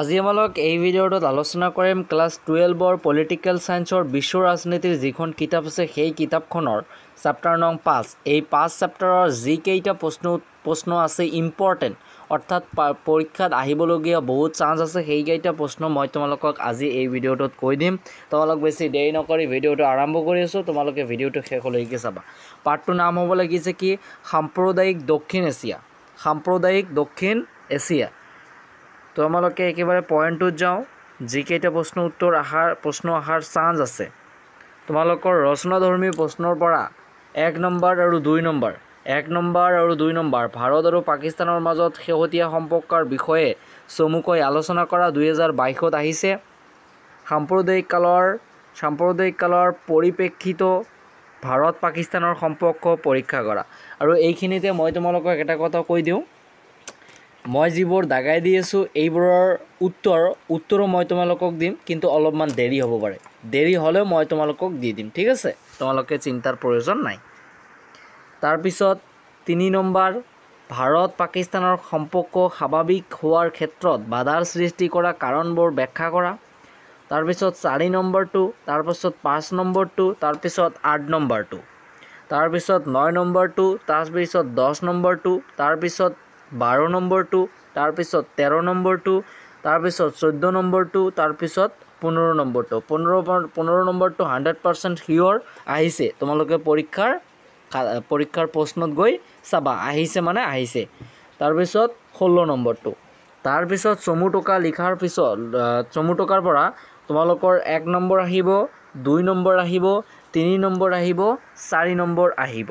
আজি আমালোক এই ভিডিঅ'টোত আলোচনা কৰিম ক্লাছ 12ৰ পলিটিকেল সায়েন্সৰ বিশ্ব ৰাজনীতিৰ যিখন কিতাপ আছে সেই কিতাপখনৰ চেপ্টাৰ নং 5 এই 5 চেপ্টাৰৰ যি কেইটা প্ৰশ্ন আছে ইম্পৰ্টেন্ট অৰ্থাৎ পৰীক্ষাত আহিবলগীয়া বহুত চান্স আছে সেই কেইটা প্ৰশ্ন মই তোমালোকক আজি এই ভিডিঅ'টোত কৈ দিম। তোমালোক বেছি দেৰি নকৰি ভিডিঅ'টো আৰম্ভ কৰি আছো, তোমালোকে ভিডিঅ'টো শেষলৈকে চাবা। পাৰ্টটোৰ নাম হ'ব লাগিছে কি সাম্প্ৰদায়িক দক্ষিণ এছিয়া। তো আমালোকে একেবাৰে পইণ্টটোত যাওঁ। যিকেইটা প্ৰশ্ন অহাৰ চান্স আছে তোমালোকৰ ৰচনাধৰ্মী প্ৰশ্নৰ পৰা 1 নম্বৰ আৰু 2 নম্বৰ ভাৰত আৰু পাকিস্তানৰ মাজত শেহতীয়া সম্পৰ্কৰ বিষয়ে চমুকৈ আলোচনা কৰা 2022ত আহিছে। সাম্প্ৰদায়িক কালৰ পৰিপ্ৰেক্ষিত ভাৰত পাকিস্তানৰ সম্পৰ্ক পৰীক্ষা কৰা। আৰু এইখিনিতে মই তোমালোকক এটা কথা কৈ দিওঁ, মই যিবোৰ দাগাই দি আছোঁ এইবোৰৰ উত্তৰো মই তোমালোকক দিম, কিন্তু অলপমান দেৰি হ'ব পাৰে। দেৰি হ'লেও মই তোমালোকক দি দিম, ঠিক আছে? তোমালোকে চিন্তাৰ প্ৰয়োজন নাই। তাৰপিছত 3 নম্বৰ ভাৰত পাকিস্তানৰ সম্পৰ্ক স্বাভাৱিক হোৱাৰ ক্ষেত্ৰত বাধাৰ সৃষ্টি কৰা কাৰণবোৰ ব্যাখ্যা কৰা। তাৰপিছত 4 নম্বৰটো, তাৰপিছত 5 নম্বৰটো, তাৰপিছত 8 নম্বৰটো, তাৰপিছত 9 নম্বৰটো, তাৰপিছত 10 নম্বৰটো, তাৰপিছত 12 নম্বৰটো, তাৰপিছত 13 নম্বৰটো, তাৰপিছত 14 নম্বৰটো, তাৰপিছত 15 নম্বৰটো। 15 নম্বৰটো 100% শিয়ৰ আহিছে। তোমালোকে পৰীক্ষাৰ প্ৰশ্নত গৈ চাবা, আহিছে মানে আহিছে। তাৰপিছত 16 নম্বৰটো। তাৰপিছত চমু টকা লিখাৰ পিছত চমু টকাৰ পৰা তোমালোকৰ 1 নম্বৰ আহিব, 2 নম্বৰ আহিব, 3 নম্বৰ আহিব, 4 নম্বৰ আহিব।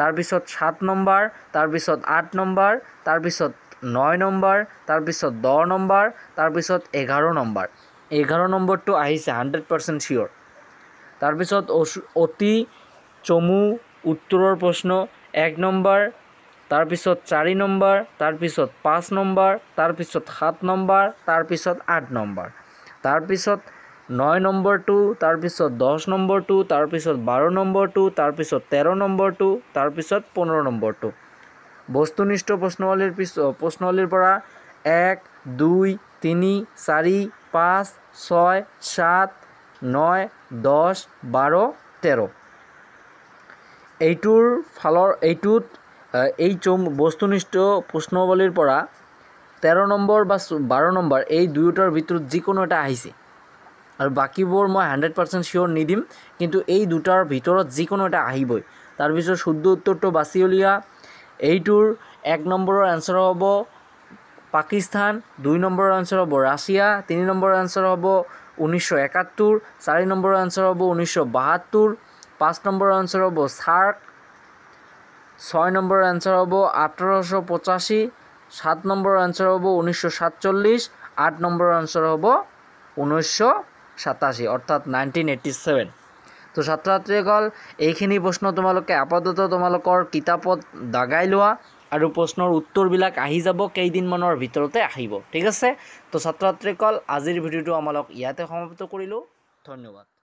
তাৰপিছত 7 নম্বৰ, তাৰপিছত 8 নম্বৰ, তাৰপিছত 9 নম্বৰ, তাৰপিছত 10 নম্বৰ, তাৰপিছত 11 নম্বৰ। 11 নম্বৰটো আহিছে 100% শিয়ৰ। তাৰপিছত অতি চমু উত্তৰৰ প্ৰশ্ন 1 নম্বৰ, তাৰপিছত 4 নম্বৰ, তাৰপিছত 5 নম্বৰ, তাৰপিছত 7 নম্বৰ, তাৰপিছত 8 নম্বৰ, তাৰপিছত 9 নম্বৰটো, তাৰপিছত 10 নম্বৰটো, তাৰপিছত 12 নম্বৰটো, তাৰপিছত 13 নম্বৰটো, তাৰপিছত 15 নম্বৰটো। বস্তুনিষ্ঠ প্ৰশ্নাৱলীৰ পৰা 1, 2, 3, 4, 5, 6, 7, 9, 10, 12, 13। এই বস্তুনিষ্ঠ প্ৰশ্নাৱলীৰ পৰা 13 নম্বৰ বা 12 নম্বৰ এই দুয়োটাৰ ভিতৰত যিকোনো এটা আহিছে। আৰু বাকীবোৰ মই 100% শিয়ৰ নিদিম, কিন্তু এই দুটাৰ ভিতৰত যিকোনো এটা আহিবই। তাৰপিছত শুদ্ধ উত্তৰটো বাছি উলিওৱা। এইটোৰ 1 নম্বৰৰ এনচাৰ হ'ব পাকিস্তান, 2 নম্বৰৰ এনচাৰ হ'ব ৰাছিয়া, 3 নম্বৰৰ এনচাৰ হ'ব 1971, 4 নম্বৰৰ এনচাৰ হ'ব 1972, 5 নম্বৰৰ এনচাৰ হ'ব সাৰ্ক, 6 নম্বৰৰ এনচাৰ হ'ব 1885, 7 নম্বৰৰ এনচাৰ হ'ব 1947, 8 নম্বৰৰ এনচাৰ হ'ব 1987 অৰ্থাৎ 1987। তো ছাত্ৰ ছাত্ৰীসকল এইখিনি প্ৰশ্ন তোমালোকে আপাতত তোমালোকৰ কিতাপত দাগাই লোৱা আৰু প্ৰশ্নৰ উত্তৰবিলাক আহি যাব কেইদিনমানৰ ভিতৰতে আহিব, ঠিক আছে? তো ছাত্ৰ ছাত্ৰীসকল আজিৰ ভিডিঅ'টো আমালোক ইয়াতে সমাপ্ত কৰিলোঁ। ধন্যবাদ।